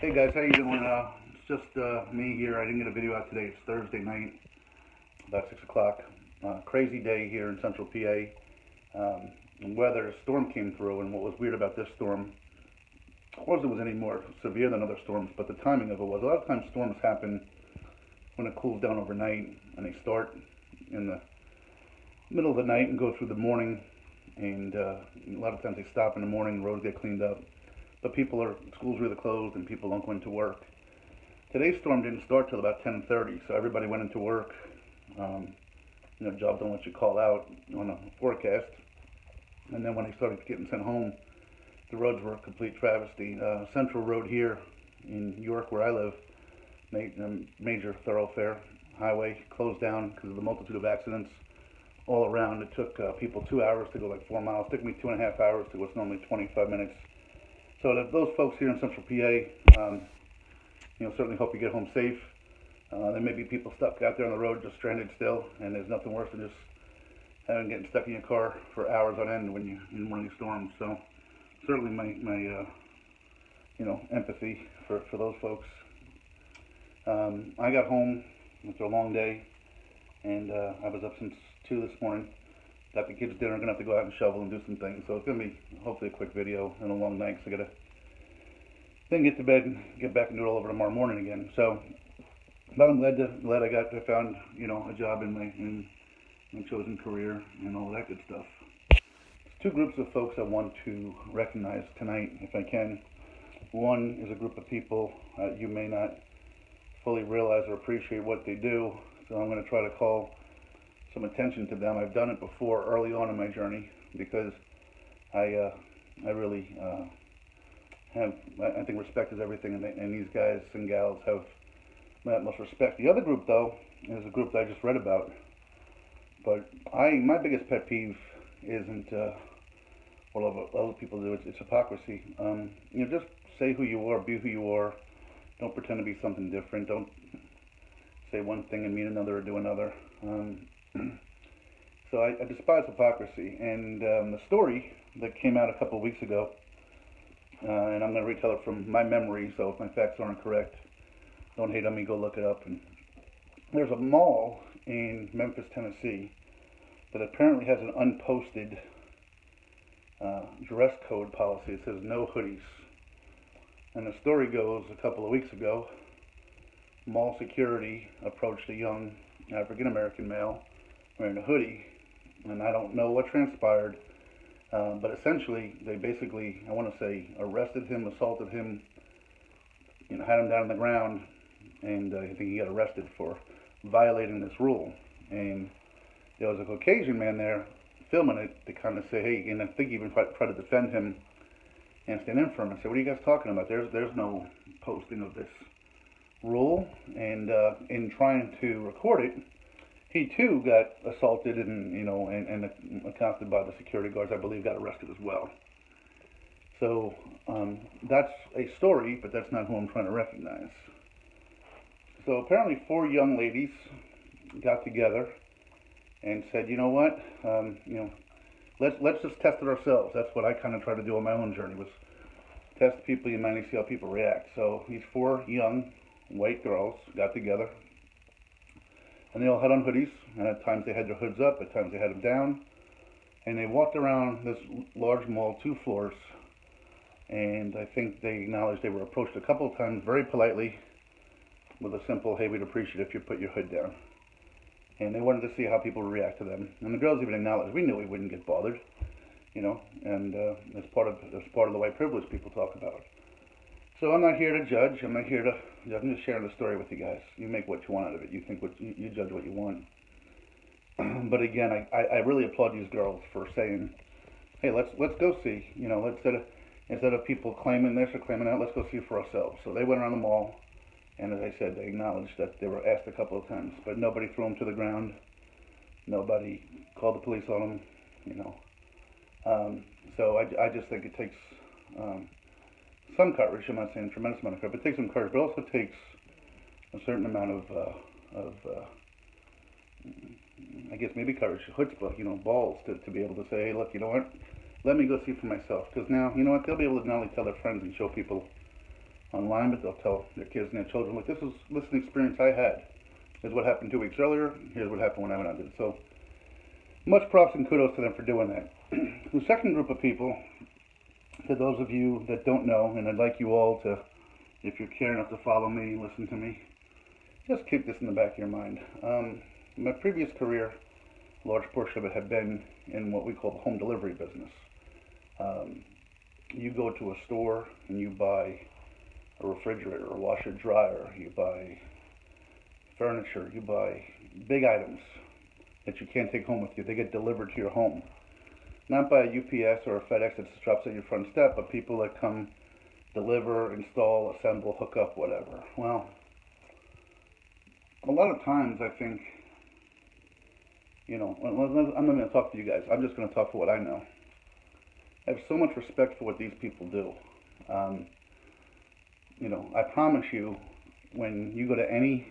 Hey guys, how you doing? It's just me here. I didn't get a video out today. It's Thursday night, about 6 o'clock. Crazy day here in central PA. Weather, a storm came through, and what was weird about this storm wasn't it was any more severe than other storms, but the timing of it was. A lot of times storms happen when it cools down overnight, and they start in the middle of the night and go through the morning, and a lot of times they stop in the morning, roads get cleaned up, but schools are either closed and people don't go into work. Today's storm didn't start till about 10:30, so everybody went into work. Um, Jobs don't let you call out on a forecast. And then when they started getting sent home, the roads were a complete travesty. Central Road here in York, where I live, major thoroughfare highway, closed down because of the multitude of accidents all around. It took people 2 hours to go like 4 miles. It took me 2.5 hours to what's normally 25 minutes. So those folks here in Central PA, certainly hope you get home safe. There may be people stuck out there on the road, just stranded still, and there's nothing worse than just getting stuck in your car for hours on end when you're in one of these storms. So certainly my empathy for those folks. I got home after a long day, and I was up since 2 this morning. Got the kids dinner. I'm gonna have to go out and shovel and do some things. So it's gonna be hopefully a quick video and a long night. So I gotta then get to bed and get back and do it all over tomorrow morning again. So, but I'm glad I found a job in my chosen career and all that good stuff. There's two groups of folks I want to recognize tonight, if I can. One is a group of people you may not fully realize or appreciate what they do. So I'm going to try to call some attention to them. I've done it before early on in my journey because I really I think respect is everything, and these guys and gals have my utmost respect. The other group, though, is a group that I just read about. But my biggest pet peeve isn't what other people do. It's hypocrisy. Just say who you are, be who you are. Don't pretend to be something different. Don't say one thing and mean another or do another. So I despise hypocrisy. And the story that came out a couple of weeks ago, and I'm going to retell it from my memory, so if my facts aren't correct, don't hate on me, go look it up. And there's a mall in Memphis, Tennessee, that apparently has an unposted dress code policy. It says no hoodies. And the story goes, a couple of weeks ago, mall security approached a young African American male wearing a hoodie, and I don't know what transpired, but essentially they basically, I want to say, arrested him, assaulted him, had him down on the ground, and I think he got arrested for violating this rule. And there was a Caucasian man there filming it to kind of say, hey, and I think he even tried to defend him and stand in for him and say, what are you guys talking about? There's no posting of this rule. And in trying to record it, he too got assaulted and accosted by the security guards. I believe got arrested as well. So that's a story, but that's not who I'm trying to recognize. So apparently 4 young ladies got together and said, you know what, let's just test it ourselves. That's what I kind of tried to do on my own journey, was test people humanity, see how people react. So these 4 young white girls got together, and they all had on hoodies, and at times they had their hoods up, at times they had them down, and they walked around this large mall, 2 floors, and I think they acknowledged they were approached a couple of times very politely with a simple, hey, we'd appreciate it if you put your hood down. And they wanted to see how people would react to them. And the girls even acknowledged, we knew we wouldn't get bothered, and it's part of the white privilege people talk about. So I'm not here to judge. I'm just sharing the story with you guys. You make what you want out of it. You think you judge what you want. But again, I really applaud these girls for saying, hey, let's go see. Instead of people claiming this or claiming that, let's go see for ourselves. So they went around the mall, and as I said, they acknowledged that they were asked a couple of times, but nobody threw them to the ground. Nobody called the police on them. So I just think it takes some courage. I'm not saying a tremendous amount of courage, but it takes some courage. But it also takes a certain amount of I guess maybe courage, chutzpah, balls to be able to say, hey, look, you know what? Let me go see for myself. Because now, you know what? They'll be able to not only tell their friends and show people online, but they'll tell their kids and their children, look, this is an experience I had. Here's what happened 2 weeks earlier. Here's what happened when I went out and did it. So much props and kudos to them for doing that. The second group of people, to those of you that don't know, and I'd like you all to, if you're care enough to follow me, listen to me, just keep this in the back of your mind. My previous career, a large portion of it had been in what we call the home delivery business. You go to a store and you buy a refrigerator, a washer dryer, you buy furniture, you buy big items that you can't take home with you. They get delivered to your home. Not by a UPS or a FedEx that just drops at your front step, but people that come deliver, install, assemble, hook up, whatever. Well, a lot of times I think, I'm not going to talk to you guys. I'm just going to talk for what I know. I have so much respect for what these people do. I promise you, when you go to any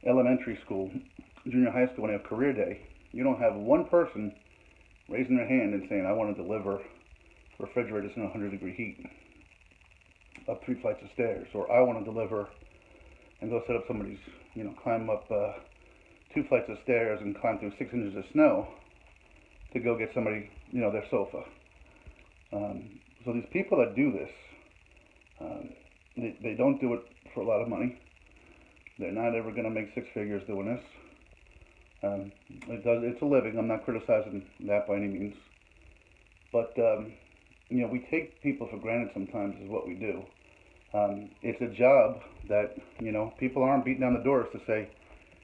elementary school, junior high school, when they have career day, you don't have one person raising their hand and saying, I want to deliver refrigerators in 100-degree heat up 3 flights of stairs, or I want to deliver and go set up somebody's, climb up 2 flights of stairs and climb through 6 inches of snow to go get somebody, their sofa. So these people that do this, they don't do it for a lot of money. They're not ever going to make 6 figures doing this. It's a living. I'm not criticizing that by any means. But, we take people for granted sometimes is what we do. It's a job that, people aren't beating down the doors to say,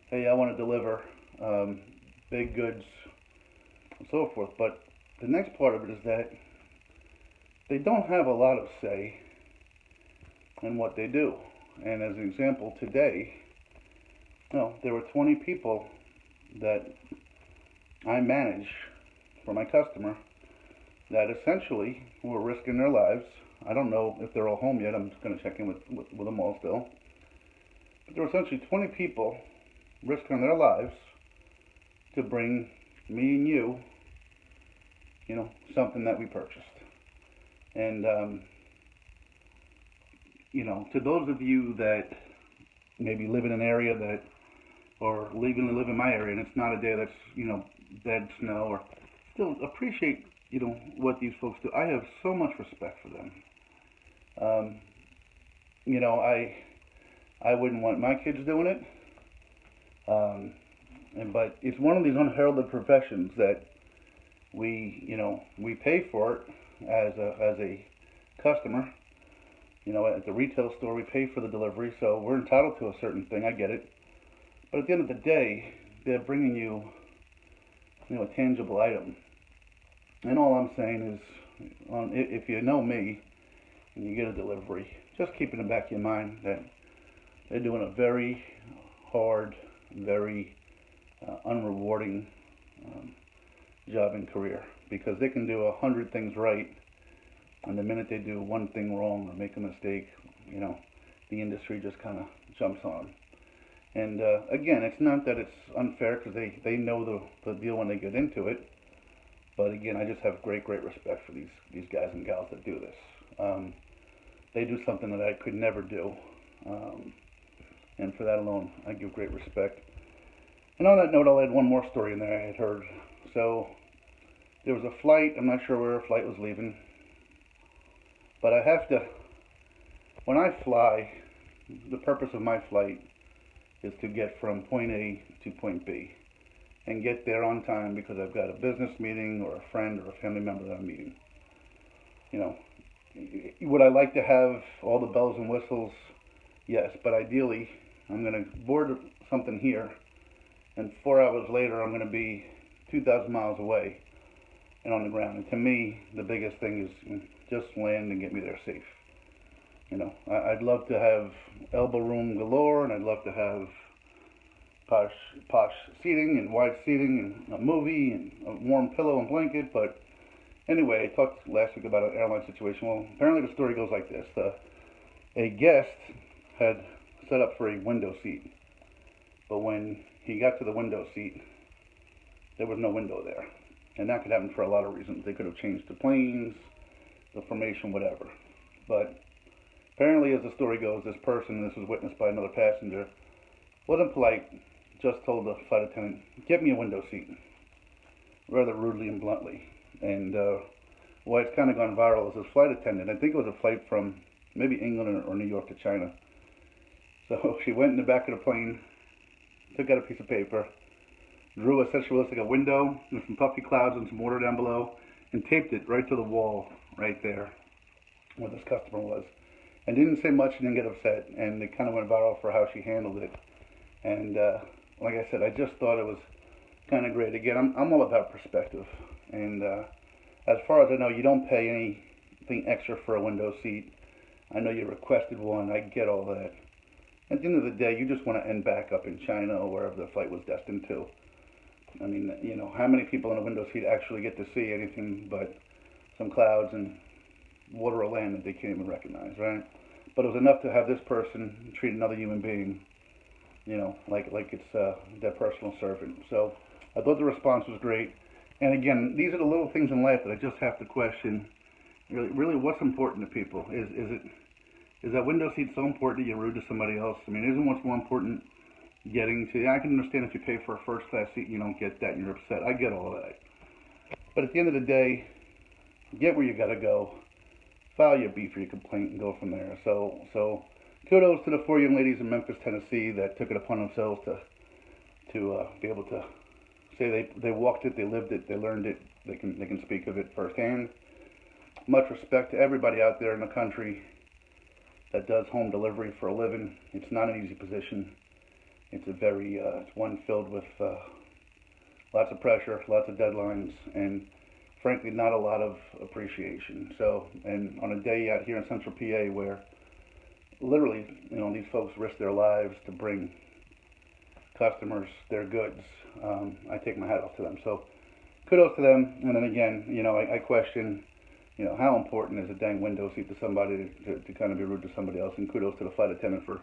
hey, I want to deliver big goods and so forth. But the next part of it is that they don't have a lot of say in what they do. And as an example, today, there were 20 people that I manage for my customer that essentially were risking their lives. I don't know if they're all home yet. I'm just going to check in with them all still. But there were essentially 20 people risking their lives to bring me and you, something that we purchased. And, to those of you that maybe live in an area that, or live in my area, and it's not a day that's, dead snow, or still appreciate, what these folks do. I have so much respect for them. I wouldn't want my kids doing it. But it's one of these unheralded professions that we pay for it as a customer. At the retail store, we pay for the delivery, so we're entitled to a certain thing. I get it. But at the end of the day, they're bringing you, a tangible item. And all I'm saying is, if you know me and you get a delivery, just keep in the back of your mind that they're doing a very hard, very unrewarding job and career, because they can do 100 things right, and the minute they do one thing wrong or make a mistake, the industry just kind of jumps on. And again, it's not that it's unfair, because they know the deal when they get into it. But again, I just have great respect for these guys and gals that do this. They do something that I could never do. And for that alone, I give great respect. And on that note, I'll add one more story in there I had heard. So there was a flight. I'm not sure where a flight was leaving. But when I fly, the purpose of my flight is to get from point A to point B and get there on time, because I've got a business meeting or a friend or a family member that I'm meeting. Would I like to have all the bells and whistles? Yes, but ideally, I'm going to board something here, and 4 hours later, I'm going to be 2,000 miles away and on the ground. And to me, the biggest thing is just land and get me there safe. I'd love to have elbow room galore, and I'd love to have posh seating and wide seating and a movie and a warm pillow and blanket. But anyway, I talked last week about an airline situation. Well, apparently the story goes like this. A guest had set up for a window seat, but when he got to the window seat, there was no window there. And that could happen for a lot of reasons. They could have changed the planes, the formation, whatever. But Apparently, as the story goes, this person, and this was witnessed by another passenger, wasn't polite, just told the flight attendant, "Get me a window seat," rather rudely and bluntly. And why it's kind of gone viral is this flight attendant, I think it was a flight from maybe England or New York to China. So she went in the back of the plane, took out a piece of paper, drew essentially what looks like a window with some puffy clouds and some water down below, and taped it right to the wall right there where this customer was. And didn't say much, didn't get upset, and it kind of went viral for how she handled it. And like I said, I just thought it was kind of great. Again, I'm all about perspective. And as far as I know, you don't pay anything extra for a window seat. I know you requested one. I get all that. At the end of the day, you just want to end back up in China or wherever the flight was destined to. I mean, you know, how many people in a window seat actually get to see anything but some clouds and water or land that they can't even recognize, right? But it was enough to have this person treat another human being, you know, like it's their personal servant. So I thought the response was great. And again, these are the little things in life that I just have to question. Really, what's important to people? Is that window seat so important that you're rude to somebody else? I mean, isn't what's more important getting to? I can understand if you pay for a first class seat and you don't get that and you're upset. I get all of that. But at the end of the day, get where you gotta go, file your beef or your complaint, and go from there. So kudos to the 4 young ladies in Memphis, Tennessee that took it upon themselves to be able to say they walked it, they lived it, they learned it, they can speak of it firsthand. Much respect to everybody out there in the country that does home delivery for a living. It's not an easy position. It's it's one filled with lots of pressure, lots of deadlines, and frankly, not a lot of appreciation. So, and on a day out here in Central PA where literally, you know, these folks risk their lives to bring customers their goods, I take my hat off to them. So, kudos to them. And then again, you know, I question, you know, how important is a dang window seat to somebody to kind of be rude to somebody else? And kudos to the flight attendant for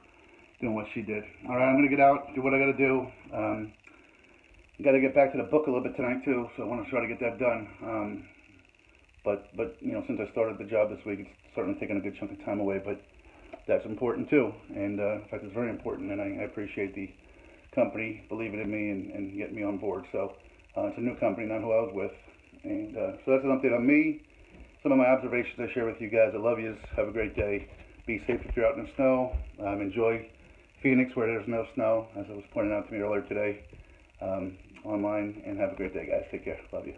doing what she did. All right, I'm going to get out, do what I got to do. I got to get back to the book a little bit tonight too, so I want to try to get that done. But you know, since I started the job this week, it's certainly taken a good chunk of time away. But that's important too, and in fact, it's very important. And I appreciate the company believing in me and getting me on board. So it's a new company, not who I was with. And so that's an update on me. Some of my observations I share with you guys. I love yous. Have a great day. Be safe if you're out in the snow. Enjoy Phoenix where there's no snow, as it was pointed out to me earlier today online. And have a great day, guys. Take care. Love you.